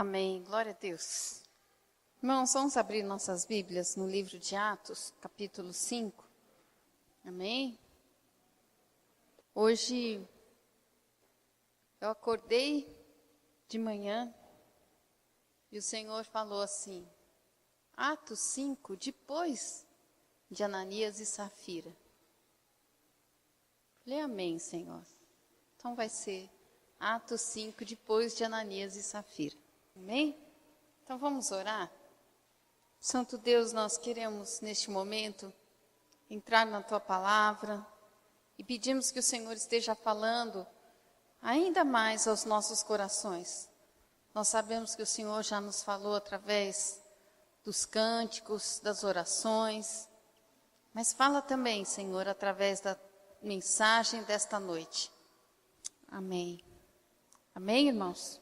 Amém. Glória a Deus. Irmãos, vamos abrir nossas Bíblias no livro de Atos, capítulo 5. Amém? Hoje eu acordei de manhã e o Senhor falou assim, Atos 5, depois de Ananias e Safira. Falei, amém, Senhor. Então vai ser Atos 5, depois de Ananias e Safira. Amém? Então vamos orar? Santo Deus, nós queremos neste momento entrar na Tua Palavra e pedimos que o Senhor esteja falando ainda mais aos nossos corações. Nós sabemos que o Senhor já nos falou através dos cânticos, das orações, mas fala também, Senhor, através da mensagem desta noite. Amém. Amém, irmãos?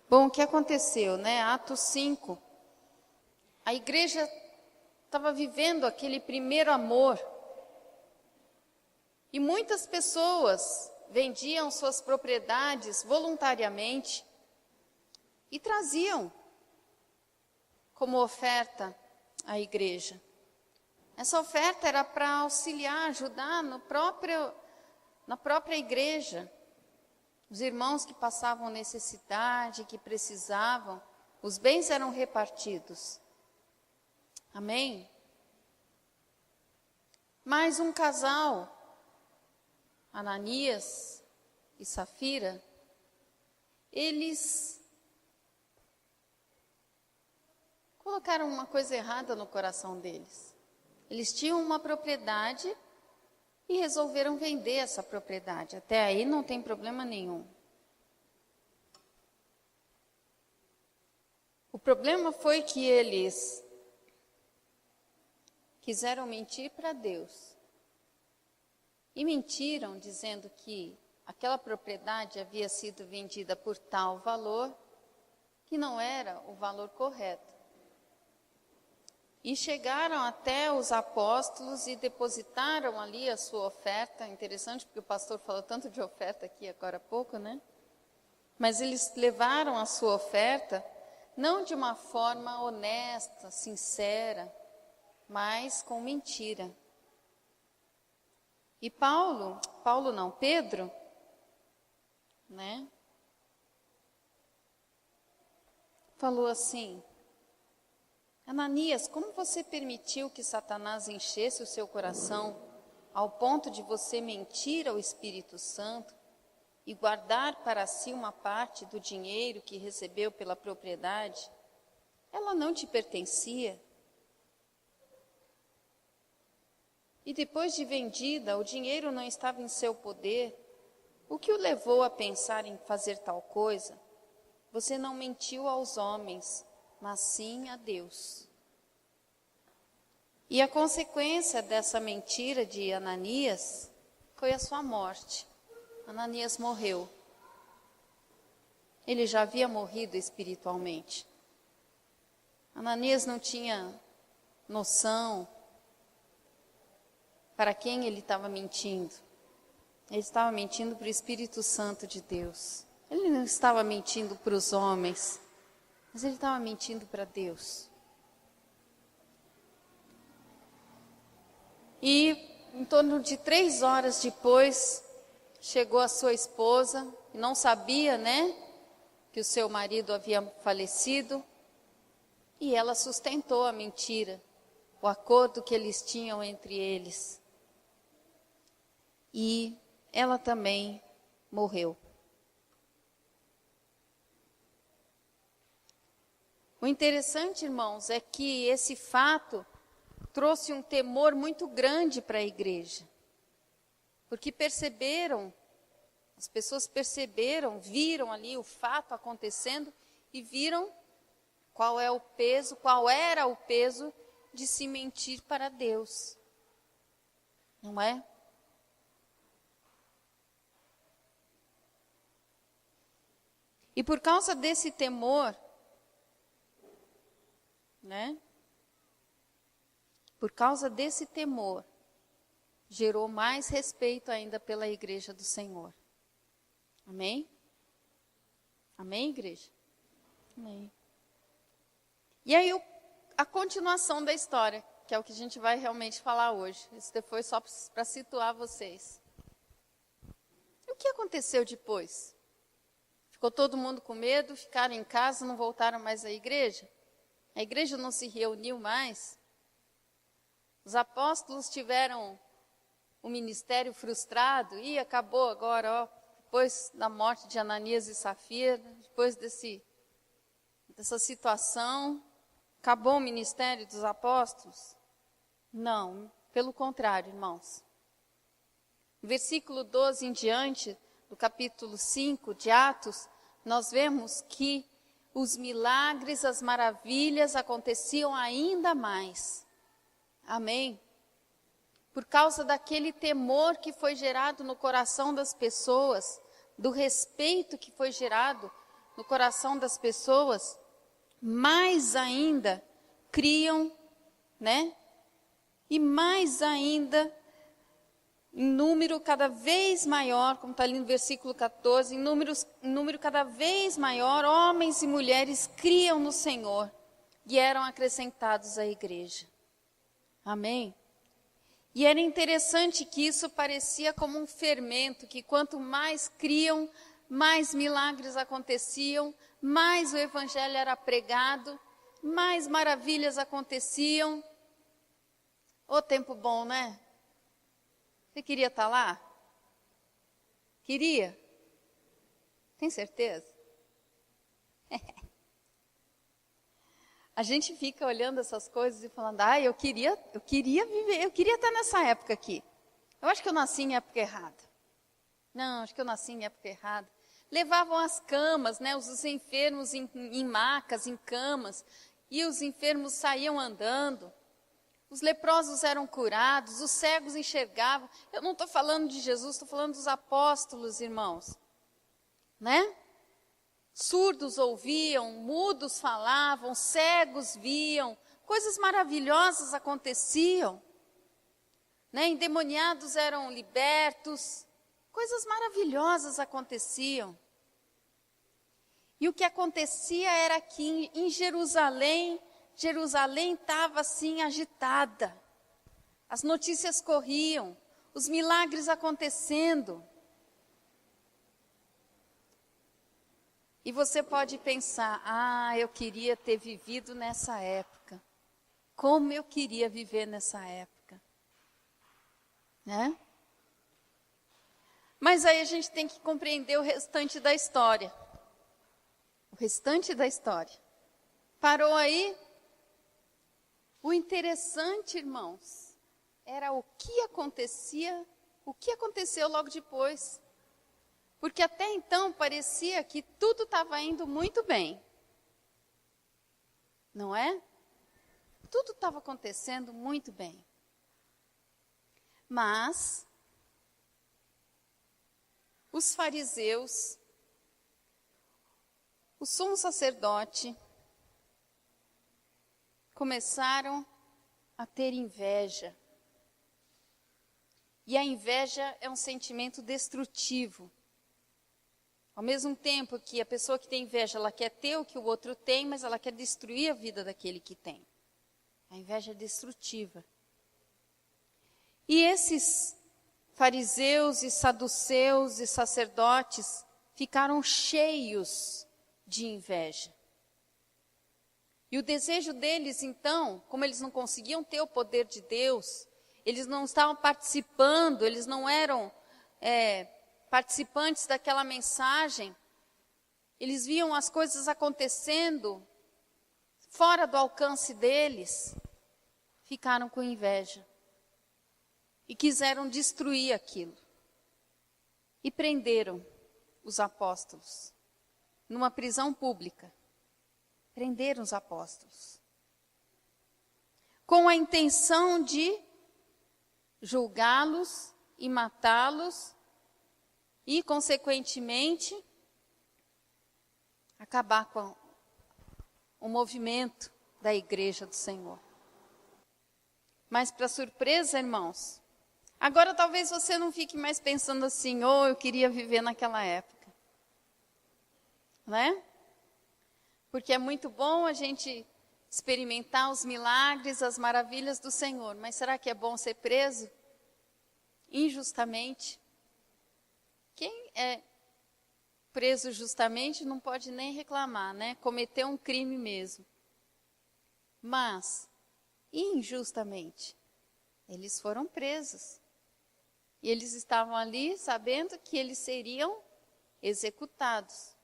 Bom, o que aconteceu, né? Atos 5. A igreja estava vivendo aquele primeiro amor. E muitas pessoas vendiam suas propriedades voluntariamente e traziam como oferta à igreja. Essa oferta era para auxiliar, ajudar na própria igreja. Os irmãos que passavam necessidade, que precisavam, os bens eram repartidos. Amém? Mas um casal, Ananias e Safira, eles colocaram uma coisa errada no coração deles. Eles tinham uma propriedade e resolveram vender essa propriedade. Até aí não tem problema nenhum. O problema foi que eles quiseram mentir para Deus. E mentiram dizendo que aquela propriedade havia sido vendida por tal valor, que não era o valor correto. E chegaram até os apóstolos e depositaram ali a sua oferta. Interessante, porque o pastor falou tanto de oferta aqui agora há pouco, né? Mas eles levaram a sua oferta, não de uma forma honesta, sincera, mas com mentira. E Pedro, né? Falou assim, Ananias, como você permitiu que Satanás enchesse o seu coração ao ponto de você mentir ao Espírito Santo e guardar para si uma parte do dinheiro que recebeu pela propriedade? Ela não te pertencia. E depois de vendida, o dinheiro não estava em seu poder. O que o levou a pensar em fazer tal coisa? Você não mentiu aos homens, mas sim a Deus. E a consequência dessa mentira de Ananias foi a sua morte. Ananias morreu. Ele já havia morrido espiritualmente. Ananias não tinha noção para quem ele estava mentindo. Ele estava mentindo para o Espírito Santo de Deus. Ele não estava mentindo para os homens, mas ele estava mentindo para Deus. E em torno de 3 horas depois, chegou a sua esposa, e não sabia, né, que o seu marido havia falecido, e ela sustentou a mentira, o acordo que eles tinham entre eles. E ela também morreu. O interessante, irmãos, é que esse fato trouxe um temor muito grande para a igreja. Porque as pessoas perceberam, viram ali o fato acontecendo e viram qual era o peso de se mentir para Deus. Não é? E por causa desse temor, né? Por causa desse temor, gerou mais respeito ainda pela igreja do Senhor. Amém? Amém, igreja? Amém. E aí a continuação da história, que é o que a gente vai realmente falar hoje. Isso foi só para situar vocês. E o que aconteceu depois? Ficou todo mundo com medo, ficaram em casa, não voltaram mais à igreja? A igreja não se reuniu mais? Os apóstolos tiveram o ministério frustrado e acabou agora, ó, depois da morte de Ananias e Safira, depois dessa situação, acabou o ministério dos apóstolos? Não, pelo contrário, irmãos. No versículo 12 em diante, do capítulo 5 de Atos, nós vemos que os milagres, as maravilhas aconteciam ainda mais. Amém? Por causa daquele temor que foi gerado no coração das pessoas, do respeito que foi gerado no coração das pessoas, mais ainda criam, né? E mais ainda, em número cada vez maior, como está ali no versículo 14, em número cada vez maior, homens e mulheres criam no Senhor e eram acrescentados à igreja. Amém? E era interessante que isso parecia como um fermento, que quanto mais criam, mais milagres aconteciam, mais o evangelho era pregado, mais maravilhas aconteciam. Ô tempo bom, né? Você queria estar lá? Queria? Tem certeza? A gente fica olhando essas coisas e falando, eu queria viver, eu queria estar nessa época aqui. Eu acho que eu nasci em época errada. Não, acho que eu nasci em época errada. Levavam as camas, né, os enfermos em macas, em camas, e os enfermos saíam andando. Os leprosos eram curados, os cegos enxergavam. Eu não estou falando de Jesus, estou falando dos apóstolos, irmãos. Né? Surdos ouviam, mudos falavam, cegos viam, coisas maravilhosas aconteciam. Né? Endemoniados eram libertos, coisas maravilhosas aconteciam. E o que acontecia era que em Jerusalém estava assim agitada. As notícias corriam, os milagres acontecendo. E você pode pensar, eu queria ter vivido nessa época. Como eu queria viver nessa época. Né? Mas aí a gente tem que compreender o restante da história. O restante da história. Parou aí? O interessante, irmãos, era o que aconteceu logo depois. Porque até então parecia que tudo estava indo muito bem. Não é? Tudo estava acontecendo muito bem. Mas os fariseus, o sumo sacerdote, começaram a ter inveja. E a inveja é um sentimento destrutivo. Ao mesmo tempo que a pessoa que tem inveja, ela quer ter o que o outro tem, mas ela quer destruir a vida daquele que tem. A inveja é destrutiva. E esses fariseus e saduceus e sacerdotes ficaram cheios de inveja. E o desejo deles, então, como eles não conseguiam ter o poder de Deus, eles não estavam participando, eles não eram participantes daquela mensagem, eles viam as coisas acontecendo fora do alcance deles, ficaram com inveja e quiseram destruir aquilo. E prenderam os apóstolos numa prisão pública. Prenderam os apóstolos com a intenção de julgá-los e matá-los e, consequentemente, acabar com o movimento da igreja do Senhor. Mas, para surpresa, irmãos, agora talvez você não fique mais pensando assim, eu queria viver naquela época. Né? Porque é muito bom a gente experimentar os milagres, as maravilhas do Senhor. Mas será que é bom ser preso injustamente? Quem é preso justamente não pode nem reclamar, né? Cometeu um crime mesmo. Mas, injustamente, eles foram presos. E eles estavam ali sabendo que eles seriam executados.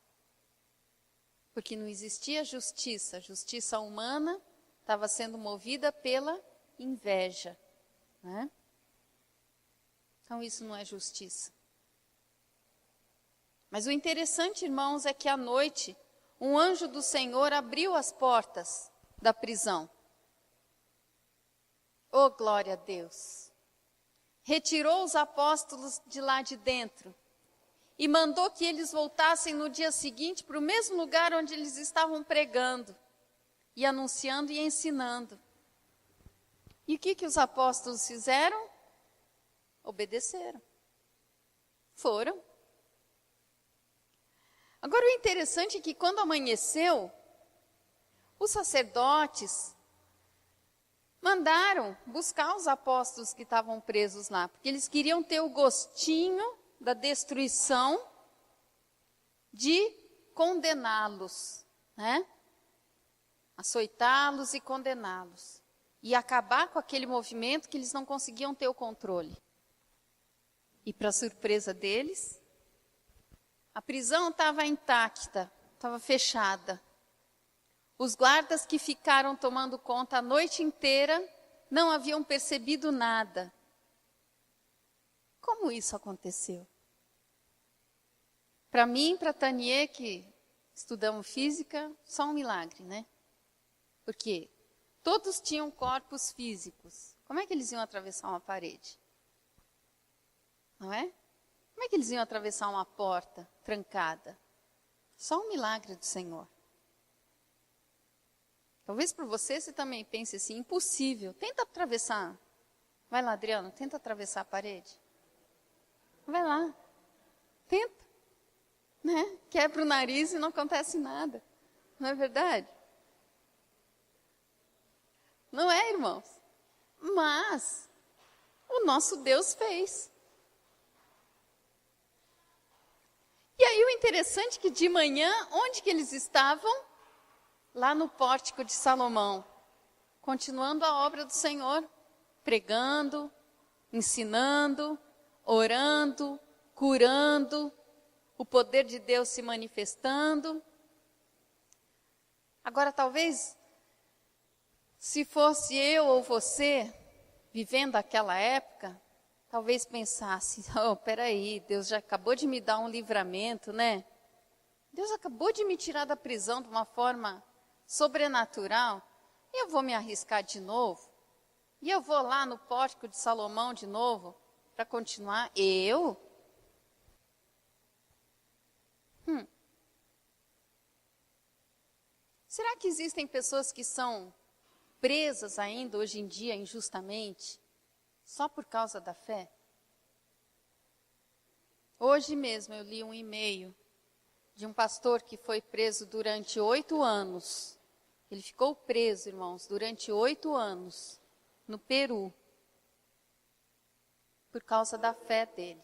Porque não existia justiça. A justiça humana estava sendo movida pela inveja, né? Então isso não é justiça. Mas o interessante, irmãos, é que à noite um anjo do Senhor abriu as portas da prisão. Oh, glória a Deus! Retirou os apóstolos de lá de dentro e mandou que eles voltassem no dia seguinte para o mesmo lugar onde eles estavam pregando e anunciando e ensinando. E o que os apóstolos fizeram? Obedeceram. Foram. Agora, o interessante é que quando amanheceu, os sacerdotes mandaram buscar os apóstolos que estavam presos lá, porque eles queriam ter o gostinho da destruição de condená-los, né? Açoitá-los e condená-los. E acabar com aquele movimento que eles não conseguiam ter o controle. E para surpresa deles, a prisão estava intacta, estava fechada. Os guardas que ficaram tomando conta a noite inteira não haviam percebido nada. Como isso aconteceu? Para mim, para Taniê, que estudamos física, só um milagre, né? Porque todos tinham corpos físicos. Como é que eles iam atravessar uma parede? Não é? Como é que eles iam atravessar uma porta trancada? Só um milagre do Senhor. Talvez para você também pense assim, impossível. Tenta atravessar. Vai lá, Adriano, tenta atravessar a parede. Vai lá. Tenta. Né? Quebra o nariz e não acontece nada. Não é verdade? Não é, irmãos? Mas o nosso Deus fez. E aí o interessante é que de manhã, onde que eles estavam? Lá no pórtico de Salomão, continuando a obra do Senhor, pregando, ensinando, orando, curando, o poder de Deus se manifestando. Agora, talvez, se fosse eu ou você, vivendo aquela época, talvez pensasse, oh, peraí, Deus já acabou de me dar um livramento, né? Deus acabou de me tirar da prisão de uma forma sobrenatural, e eu vou me arriscar de novo? E eu vou lá no pórtico de Salomão de novo, para continuar? Eu? Será que existem pessoas que são presas ainda hoje em dia injustamente, só por causa da fé? Hoje mesmo eu li um e-mail de um pastor que foi preso durante 8 anos. Ele ficou preso, irmãos, durante 8 anos, no Peru, por causa da fé dele.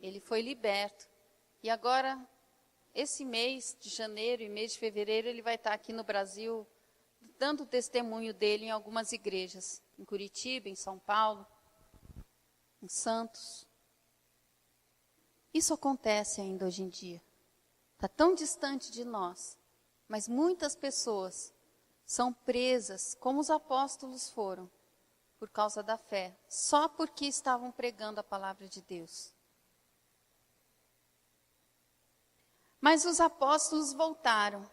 Ele foi liberto. E agora, esse mês de janeiro e mês de fevereiro, ele vai estar aqui no Brasil, dando o testemunho dele em algumas igrejas, em Curitiba, em São Paulo, em Santos. Isso acontece ainda hoje em dia. Está tão distante de nós. Mas muitas pessoas são presas, como os apóstolos foram, por causa da fé, só porque estavam pregando a palavra de Deus. Mas os apóstolos voltaram,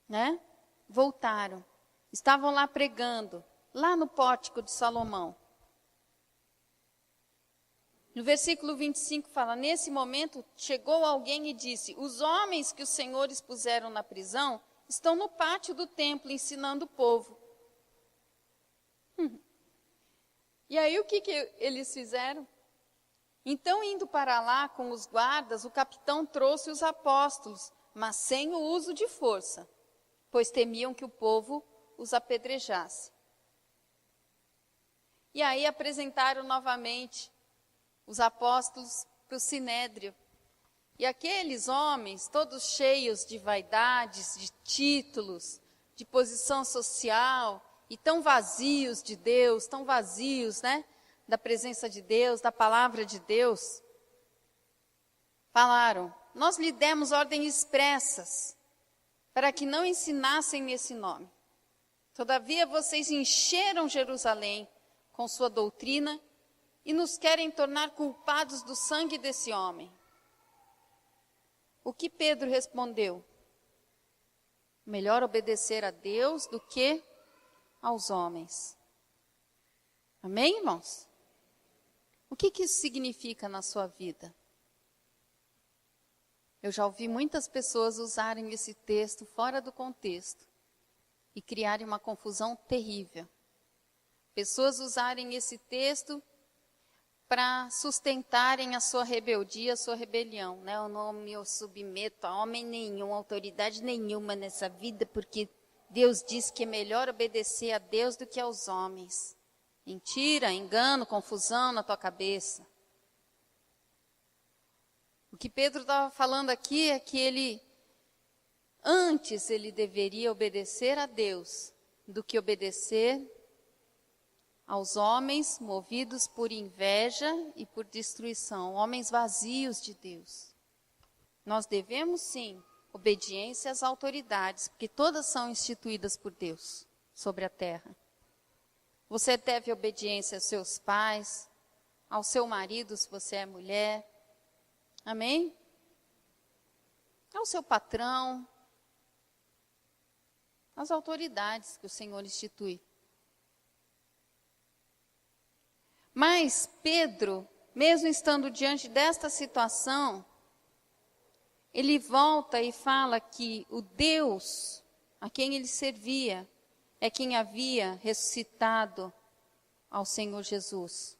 né? Voltaram. Estavam lá pregando, lá no pórtico de Salomão. No versículo 25 fala, nesse momento chegou alguém e disse, os homens que os senhores puseram na prisão estão no pátio do templo ensinando o povo. E aí o que eles fizeram? Então, indo para lá com os guardas, o capitão trouxe os apóstolos, mas sem o uso de força, pois temiam que o povo os apedrejasse. E aí apresentaram novamente os apóstolos para o sinédrio. E aqueles homens, todos cheios de vaidades, de títulos, de posição social, e tão vazios de Deus, tão vazios, né, da presença de Deus, da palavra de Deus, falaram: nós lhe demos ordens expressas para que não ensinassem nesse nome. Todavia vocês encheram Jerusalém com sua doutrina e nos querem tornar culpados do sangue desse homem. O que Pedro respondeu? Melhor obedecer a Deus do que aos homens. Amém, irmãos? O que isso significa na sua vida? Eu já ouvi muitas pessoas usarem esse texto fora do contexto e criarem uma confusão terrível. Pessoas usarem esse texto para sustentarem a sua rebeldia, a sua rebelião. Né? Eu não me submeto a homem nenhum, autoridade nenhuma nessa vida, porque Deus diz que é melhor obedecer a Deus do que aos homens. Mentira, engano, confusão na tua cabeça. O que Pedro estava falando aqui é que antes ele deveria obedecer a Deus do que obedecer aos homens movidos por inveja e por destruição, homens vazios de Deus. Nós devemos sim obediência às autoridades, porque todas são instituídas por Deus sobre a terra. Você deve obediência aos seus pais, ao seu marido, se você é mulher. Amém? Ao seu patrão, às autoridades que o Senhor institui. Mas Pedro, mesmo estando diante desta situação, ele volta e fala que o Deus a quem ele servia é quem havia ressuscitado ao Senhor Jesus.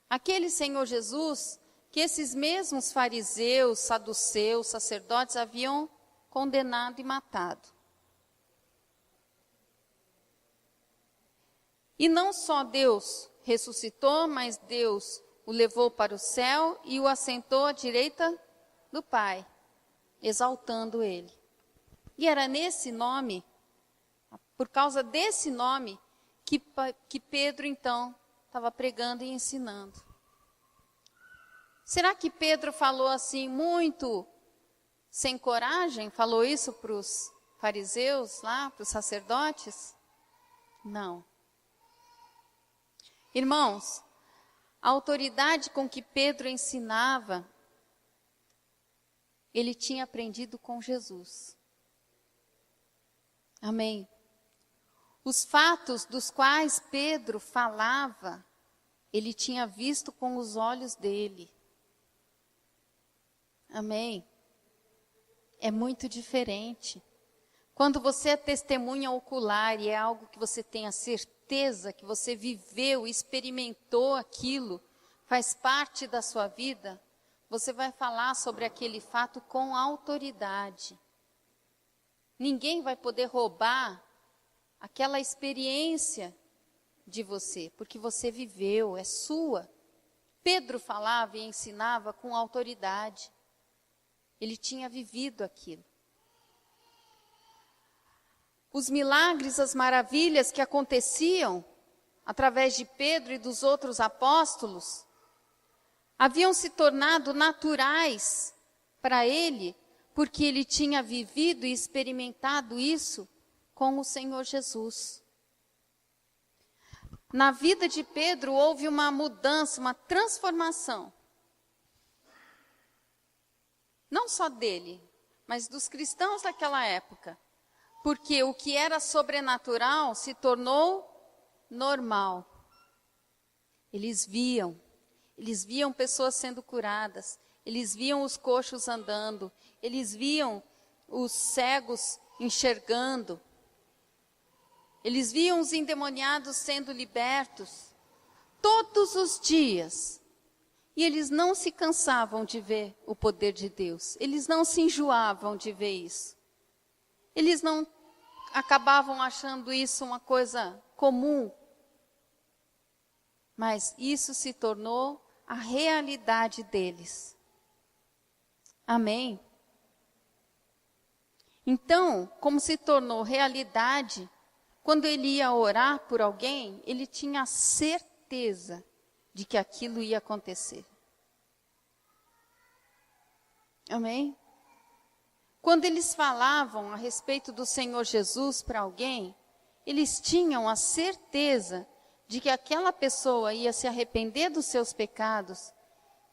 Aquele Senhor Jesus que esses mesmos fariseus, saduceus, sacerdotes haviam condenado e matado. E não só Deus ressuscitou, mas Deus o levou para o céu e o assentou à direita do Pai, exaltando ele. E era nesse nome, por causa desse nome, que Pedro então estava pregando e ensinando. Será que Pedro falou assim muito sem coragem? Falou isso para os fariseus lá, para os sacerdotes? Não. Irmãos, a autoridade com que Pedro ensinava, ele tinha aprendido com Jesus. Amém. Os fatos dos quais Pedro falava, ele tinha visto com os olhos dele. Amém. É muito diferente. Quando você é testemunha ocular e é algo que você tem a certeza que você viveu, experimentou aquilo, faz parte da sua vida, você vai falar sobre aquele fato com autoridade. Ninguém vai poder roubar aquela experiência de você, porque você viveu, é sua. Pedro falava e ensinava com autoridade. Ele tinha vivido aquilo. Os milagres, as maravilhas que aconteciam através de Pedro e dos outros apóstolos haviam se tornado naturais para ele, porque ele tinha vivido e experimentado isso com o Senhor Jesus. Na vida de Pedro houve uma mudança, uma transformação. Não só dele, mas dos cristãos daquela época. Porque o que era sobrenatural se tornou normal. Eles viam pessoas sendo curadas, eles viam os coxos andando, eles viam os cegos enxergando, eles viam os endemoniados sendo libertos. Todos os dias. E eles não se cansavam de ver o poder de Deus. Eles não se enjoavam de ver isso. Eles não acabavam achando isso uma coisa comum. Mas isso se tornou a realidade deles. Amém? Então, como se tornou realidade, quando ele ia orar por alguém, ele tinha certeza de que aquilo ia acontecer. Amém? Quando eles falavam a respeito do Senhor Jesus para alguém, eles tinham a certeza de que aquela pessoa ia se arrepender dos seus pecados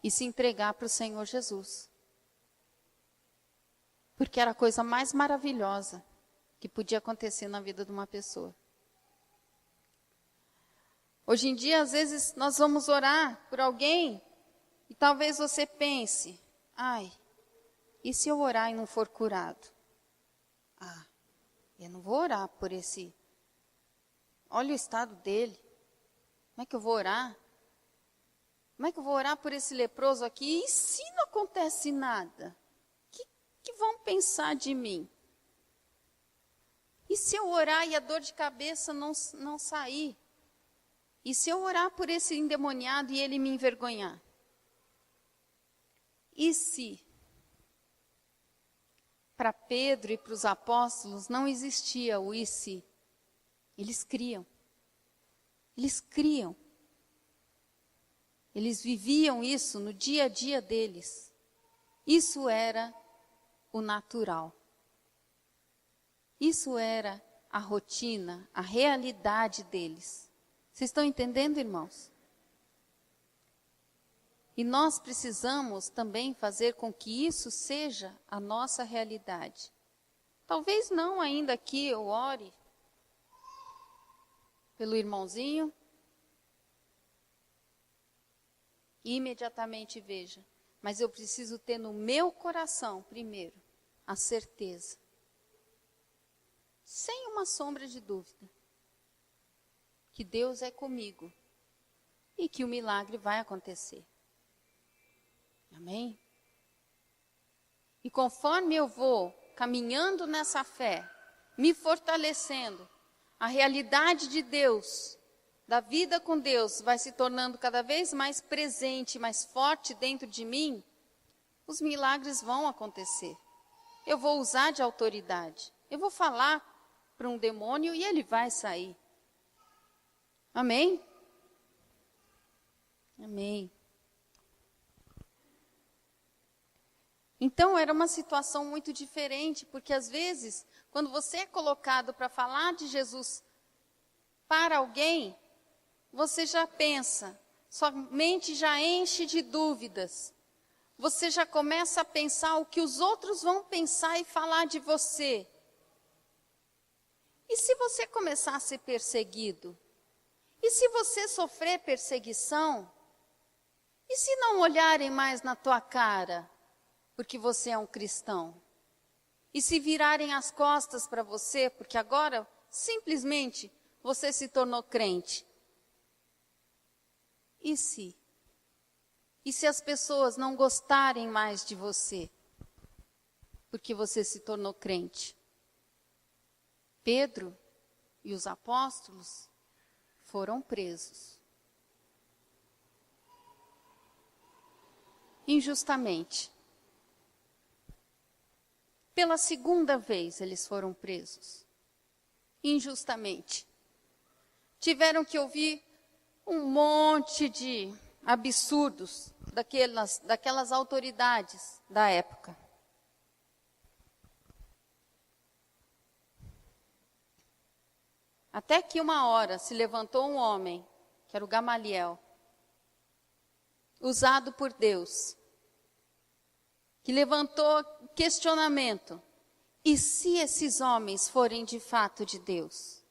e se entregar para o Senhor Jesus. Porque era a coisa mais maravilhosa que podia acontecer na vida de uma pessoa. Hoje em dia, às vezes, nós vamos orar por alguém e talvez você pense, ai, e se eu orar e não for curado? Ah, eu não vou orar por esse. Olha o estado dele. Como é que eu vou orar? Como é que eu vou orar por esse leproso aqui? E se não acontece nada? O que vão pensar de mim? E se eu orar e a dor de cabeça não sair? E se eu orar por esse endemoniado e ele me envergonhar? E se? Para Pedro e para os apóstolos não existia o e se. Eles criam. Eles criam. Eles viviam isso no dia a dia deles. Isso era o natural. Isso era a rotina, a realidade deles. Vocês estão entendendo, irmãos? E nós precisamos também fazer com que isso seja a nossa realidade. Talvez não ainda aqui eu ore pelo irmãozinho e imediatamente veja. Mas eu preciso ter no meu coração, primeiro, a certeza, sem uma sombra de dúvida, que Deus é comigo e que o milagre vai acontecer. Amém? E conforme eu vou caminhando nessa fé, me fortalecendo, a realidade de Deus, da vida com Deus, vai se tornando cada vez mais presente, mais forte dentro de mim, os milagres vão acontecer. Eu vou usar de autoridade. Eu vou falar para um demônio e ele vai sair. Amém? Amém. Então, era uma situação muito diferente, porque às vezes, quando você é colocado para falar de Jesus para alguém, você já pensa, sua mente já enche de dúvidas. Você já começa a pensar o que os outros vão pensar e falar de você. E se você começar a ser perseguido? E se você sofrer perseguição? E se não olharem mais na tua cara? Porque você é um cristão. E se virarem as costas para você, porque agora, simplesmente, você se tornou crente. E se? E se as pessoas não gostarem mais de você, porque você se tornou crente? Pedro e os apóstolos foram presos. Injustamente. Pela segunda vez eles foram presos. Injustamente. Tiveram que ouvir um monte de absurdos daquelas autoridades da época. Até que uma hora se levantou um homem, que era o Gamaliel, usado por Deus, que levantou questionamento. E se esses homens forem de fato de Deus?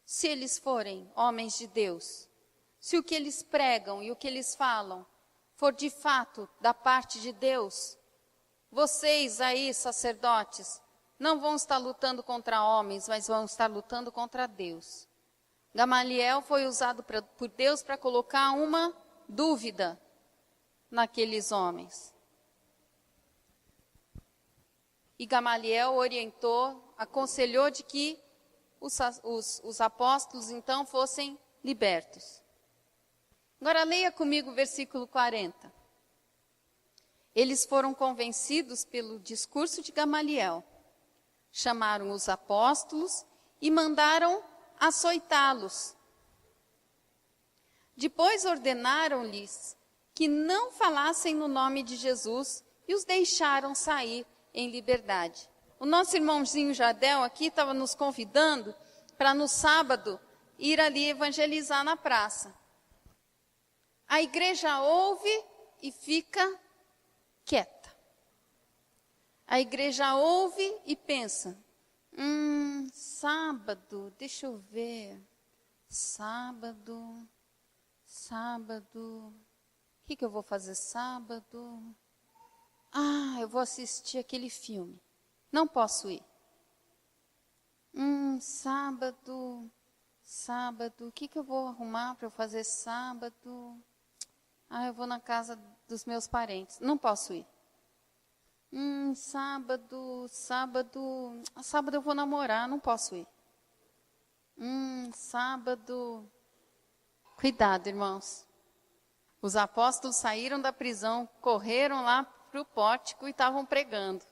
Se eles forem homens de Deus? Se o que eles pregam e o que eles falam for de fato da parte de Deus? Vocês aí, sacerdotes, não vão estar lutando contra homens, mas vão estar lutando contra Deus. Gamaliel foi usado por Deus para colocar uma dúvida naqueles homens. E Gamaliel orientou, aconselhou de que os apóstolos então fossem libertos. Agora leia comigo o versículo 40. Eles foram convencidos pelo discurso de Gamaliel, chamaram os apóstolos e mandaram açoitá-los. Depois ordenaram-lhes que não falassem no nome de Jesus e os deixaram sair em liberdade. O nosso irmãozinho Jardel aqui estava nos convidando para no sábado ir ali evangelizar na praça. A igreja ouve e fica quieta. A igreja ouve e pensa, sábado, deixa eu ver, sábado, o que eu vou fazer sábado? Eu vou assistir aquele filme. Não posso ir. Sábado, o que eu vou arrumar para eu fazer sábado? Eu vou na casa dos meus parentes. Não posso ir. Sábado eu vou namorar. Não posso ir. Sábado. Cuidado, irmãos. Os apóstolos saíram da prisão, correram lá para o pórtico e estavam pregando.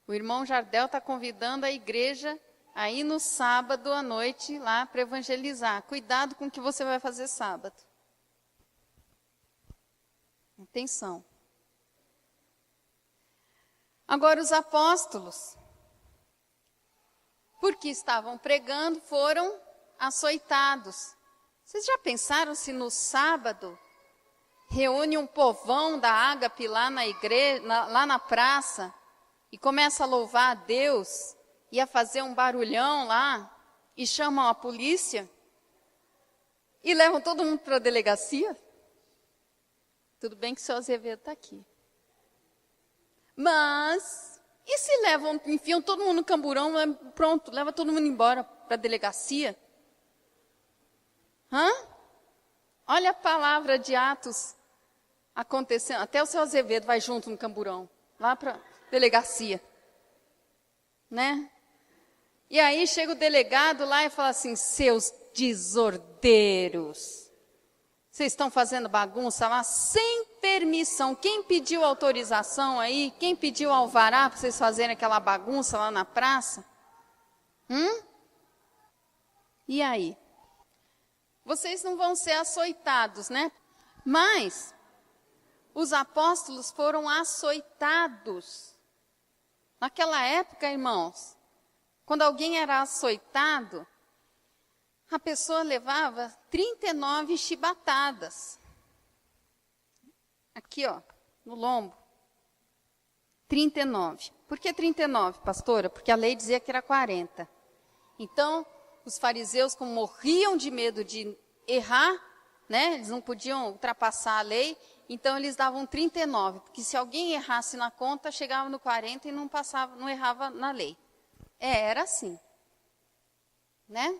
O irmão Jardel está convidando a igreja a ir no sábado à noite lá para evangelizar. Cuidado com o que você vai fazer sábado. Atenção. Agora os apóstolos, porque estavam pregando, foram açoitados. Vocês já pensaram se no sábado reúne um povão da Ágape lá na igreja, lá na praça, e começa a louvar a Deus e a fazer um barulhão lá, e chamam a polícia e levam todo mundo para a delegacia? Tudo bem que o seu Azevedo está aqui. Mas, e se levam, enfiam todo mundo no camburão, pronto, leva todo mundo embora para a delegacia? Olha a palavra de Atos acontecendo. Até o seu Azevedo vai junto no camburão, lá para a delegacia. Né? E aí chega o delegado lá e fala assim, seus desordeiros. Vocês estão fazendo bagunça lá sem permissão. Quem pediu autorização aí? Quem pediu alvará para vocês fazerem aquela bagunça lá na praça? E aí? Vocês não vão ser açoitados, né? Mas os apóstolos foram açoitados. Naquela época, irmãos, quando alguém era açoitado, a pessoa levava 39 chibatadas. Aqui, ó, no lombo. 39. Por que 39, pastora? Porque a lei dizia que era 40. Então, os fariseus, como morriam de medo de errar, né? Eles não podiam ultrapassar a lei, então eles davam 39. Porque se alguém errasse na conta, chegava no 40 e não passava, não errava na lei. Era assim. Né?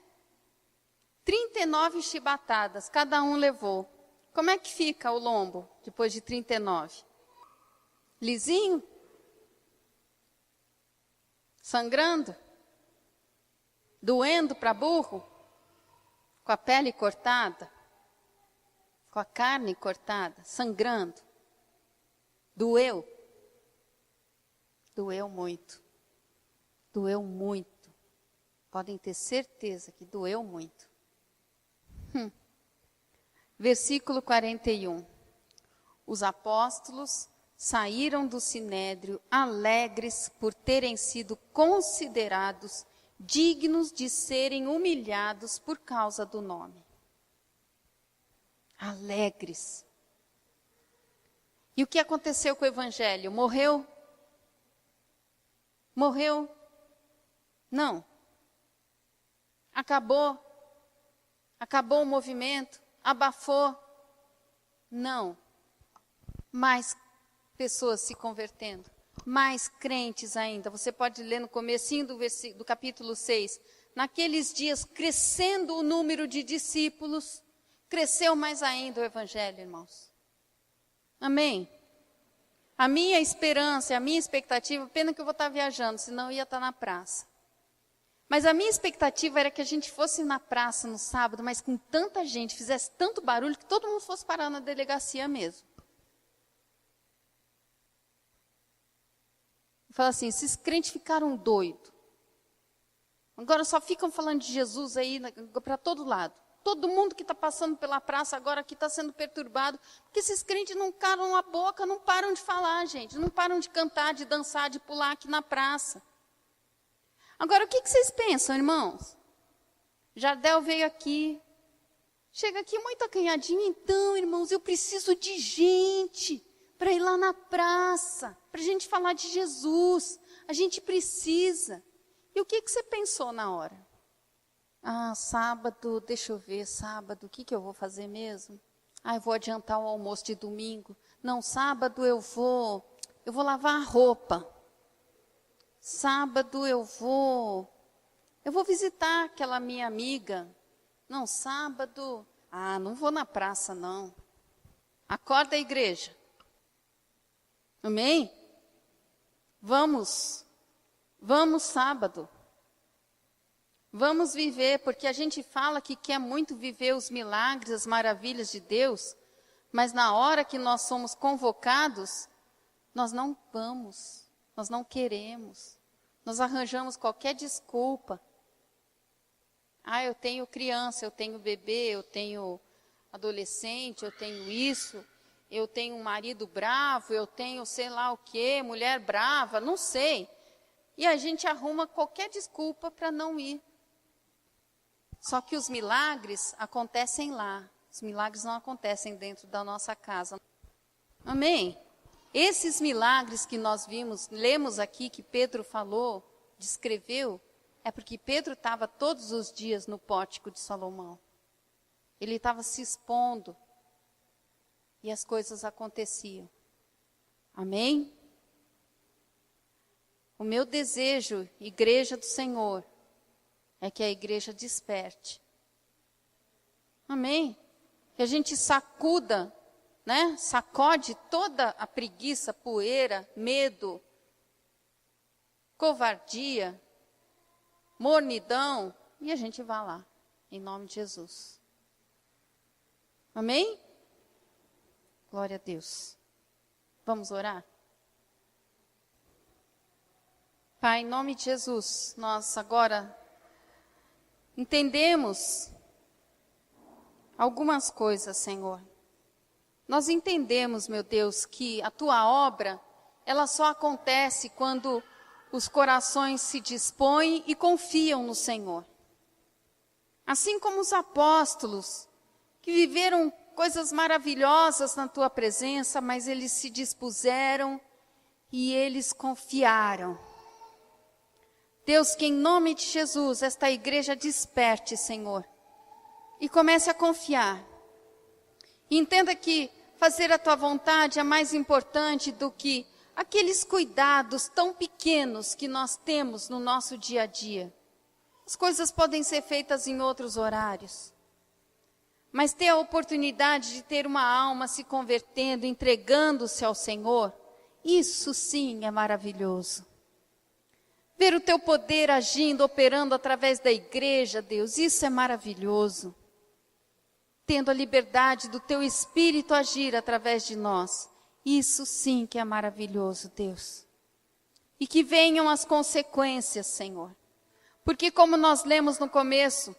39 chibatadas, cada um levou. Como é que fica o lombo depois de 39? Lisinho? Sangrando? Doendo para burro? Com a pele cortada? Com a carne cortada? Sangrando? Doeu? Doeu muito. Doeu muito. Podem ter certeza que doeu muito. Versículo 41. Os apóstolos saíram do sinédrio alegres por terem sido considerados dignos de serem humilhados por causa do nome. Alegres. E o que aconteceu com o evangelho? Morreu? Morreu? Não. Acabou? Acabou o movimento? Abafou? Não. Mais pessoas se convertendo. Mais crentes ainda. Você pode ler no comecinho do capítulo 6. Naqueles dias, crescendo o número de discípulos, cresceu mais ainda o evangelho, irmãos. Amém? A minha esperança, a minha expectativa, pena que eu vou estar viajando, senão eu ia estar na praça. Mas a minha expectativa era que a gente fosse na praça no sábado, mas com tanta gente, fizesse tanto barulho, que todo mundo fosse parar na delegacia mesmo. Fala assim, esses crentes ficaram doidos. Agora só ficam falando de Jesus aí para todo lado. Todo mundo que está passando pela praça agora aqui está sendo perturbado. Porque esses crentes não calam a boca, não param de falar, gente. Não param de cantar, de dançar, de pular aqui na praça. Agora, o que vocês pensam, irmãos? Jardel veio aqui. Chega aqui muito acanhadinho. Então, irmãos, eu preciso de gente para ir lá na praça. Para a gente falar de Jesus. A gente precisa. E o que você pensou na hora? Ah, sábado, deixa eu ver, sábado, o que eu vou fazer mesmo? Ah, eu vou adiantar o almoço de domingo. Não, sábado eu vou lavar a roupa. Sábado eu vou visitar aquela minha amiga. Não, sábado, não vou na praça não. Acorda a igreja. Amém? Vamos sábado. Vamos viver, porque a gente fala que quer muito viver os milagres, as maravilhas de Deus, mas na hora que nós somos convocados, nós não vamos, nós não queremos, nós arranjamos qualquer desculpa. Eu tenho criança, eu tenho bebê, eu tenho adolescente, eu tenho isso, eu tenho um marido bravo, eu tenho sei lá o quê, mulher brava, não sei. E a gente arruma qualquer desculpa para não ir. Só que os milagres acontecem lá. Os milagres não acontecem dentro da nossa casa. Amém? Esses milagres que nós lemos aqui, que Pedro falou, descreveu, é porque Pedro estava todos os dias no pórtico de Salomão. Ele estava se expondo. E as coisas aconteciam. Amém? O meu desejo, igreja do Senhor, é que a igreja desperte. Amém? Que a gente sacuda, né? Sacode toda a preguiça, poeira, medo, covardia, mornidão, e a gente vá lá, em nome de Jesus. Amém? Glória a Deus. Vamos orar? Pai, em nome de Jesus, nós agora entendemos algumas coisas, Senhor. Nós entendemos, meu Deus, que a Tua obra, ela só acontece quando os corações se dispõem e confiam no Senhor. Assim como os apóstolos, que viveram coisas maravilhosas na Tua presença, mas eles se dispuseram e eles confiaram. Deus, que em nome de Jesus, esta igreja desperte, Senhor, e comece a confiar. E entenda que fazer a Tua vontade é mais importante do que aqueles cuidados tão pequenos que nós temos no nosso dia a dia. As coisas podem ser feitas em outros horários. Mas ter a oportunidade de ter uma alma se convertendo, entregando-se ao Senhor, isso sim é maravilhoso. Ver o Teu poder agindo, operando através da igreja, Deus, isso é maravilhoso. Tendo a liberdade do Teu Espírito agir através de nós, isso sim que é maravilhoso, Deus. E que venham as consequências, Senhor. Porque como nós lemos no começo,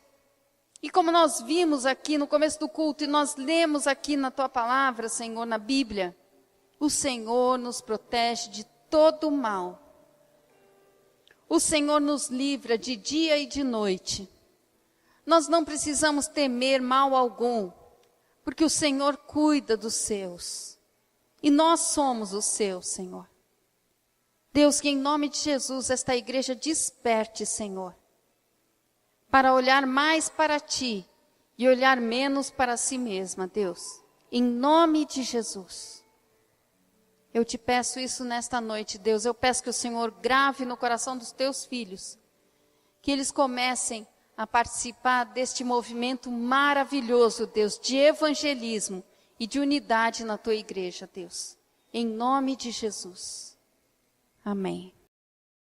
e como nós vimos aqui no começo do culto, e nós lemos aqui na Tua palavra, Senhor, na Bíblia, o Senhor nos protege de todo o mal. O Senhor nos livra de dia e de noite. Nós não precisamos temer mal algum, porque o Senhor cuida dos seus. E nós somos os seus, Senhor. Deus, que em nome de Jesus esta igreja desperte, Senhor, para olhar mais para Ti e olhar menos para si mesma, Deus. Em nome de Jesus. Eu Te peço isso nesta noite, Deus. Eu peço que o Senhor grave no coração dos Teus filhos, que eles comecem a participar deste movimento maravilhoso, Deus, de evangelismo e de unidade na tua igreja, Deus. Em nome de Jesus. Amém.